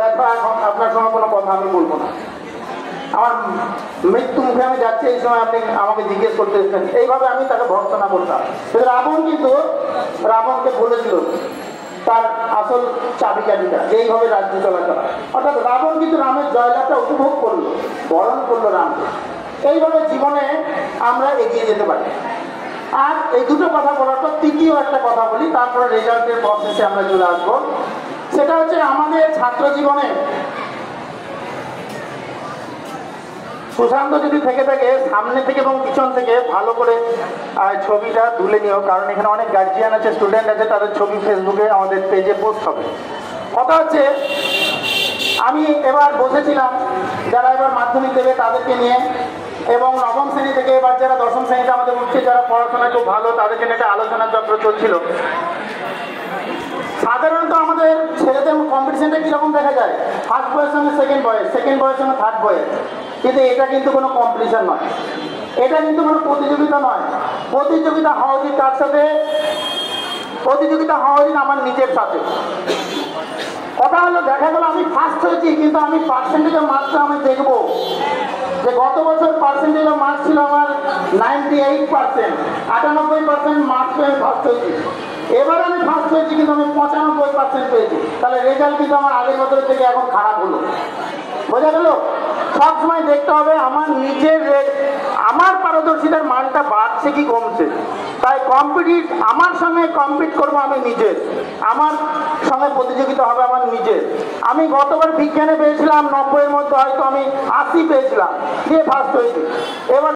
ব্যথা এখন আপনার সঙ্গে কোনো কথা আমি বলবো না। আমার মৃত্যু মুখে আমি যাচ্ছি, এই সময় আপনি আমাকে জিজ্ঞেস করতে এসেছেন, এইভাবে আমি তাকে ভর্সনা করতাম। কিন্তু রাবণকে বলেছিল তার আসল চাবিকাঠিটা, যেইভাবে রাজ্য চলাচল। অর্থাৎ রাবণ কিন্তু রামের জয়লাভটা উপভোগ করলো, বরণ করলো রামকে। এইভাবে জীবনে আমরা এগিয়ে যেতে পারি। আর এই দুটো কথা বলার পর তৃতীয় একটা কথা বলি, তারপরে রেজাল্টের প্রসেসে আমরা চলে আসবো। সেটা হচ্ছে আমাদের ছাত্র জীবনে সুশান্ত যদি থেকে থাকে, সামনে থেকে এবং পিছন থেকে ভালো করে ছবিটা তুলে নিও, কারণ এখানে অনেক গার্জিয়ান আছে, স্টুডেন্ট আছে, তাদের ছবি ফেসবুকে আমাদের পেজে পোস্ট হবে। কথা হচ্ছে আমি এবার বসেছিলাম যারা এবার মাধ্যমিক দেবে তাদেরকে নিয়ে, এবং নবম শ্রেণী থেকে এবার যারা দশম শ্রেণীতে আমাদের উঠছে, যারা পড়াশোনায় খুব ভালো, তাদেরকে নিয়ে একটা আলোচনা চক্র চলছিল। সাধারণত আমাদের ছেলেদের কম্পিটিশনটা কীরকম দেখা যায়, ফার্স্ট বয়ের সঙ্গে সেকেন্ড বয়ের সঙ্গে থার্ড বয়ের। কিন্তু এটা কিন্তু কোনো কম্পিটিশন নয়, এটা কিন্তু কোনো প্রতিযোগিতা নয়। প্রতিযোগিতা হওয়া উচিত তার সাথে, প্রতিযোগিতা হওয়া উচিত আমার নিজের সাথে। কথা হলো, দেখা গেল আমি ফার্স্ট হয়েছি, কিন্তু আমি পার্সেন্টেজের মার্কসটা আমি দেখবো যে গত বছর পার্সেন্টেজের মার্কস ছিল আমার 98%, 98% মার্কস পেয়ে আমি ফার্স্ট হয়েছি। এবার আমি ফার্স্ট হয়েছি, কিন্তু আমি 95% পেয়েছি। তাহলে রেজাল্ট কিন্তু আমার আগের বছরের থেকে এখন খারাপ হলো। বোঝা গেল? সবসময় দেখতে হবে আমার নিজের আমার পারদর্শিতার মানটা বাড়ছে কি কমছে। তাই আমার সঙ্গে কম্পিট করবো আমি নিজের, আমার সঙ্গে প্রতিযোগিতা হবে আমার নিজের। আমি গতবার বিজ্ঞানে পেয়েছিলাম 90-এর মধ্যে, হয়তো আমি 80 পেয়েছিলাম, দিয়ে ফার্স্ট হয়েছি। এবার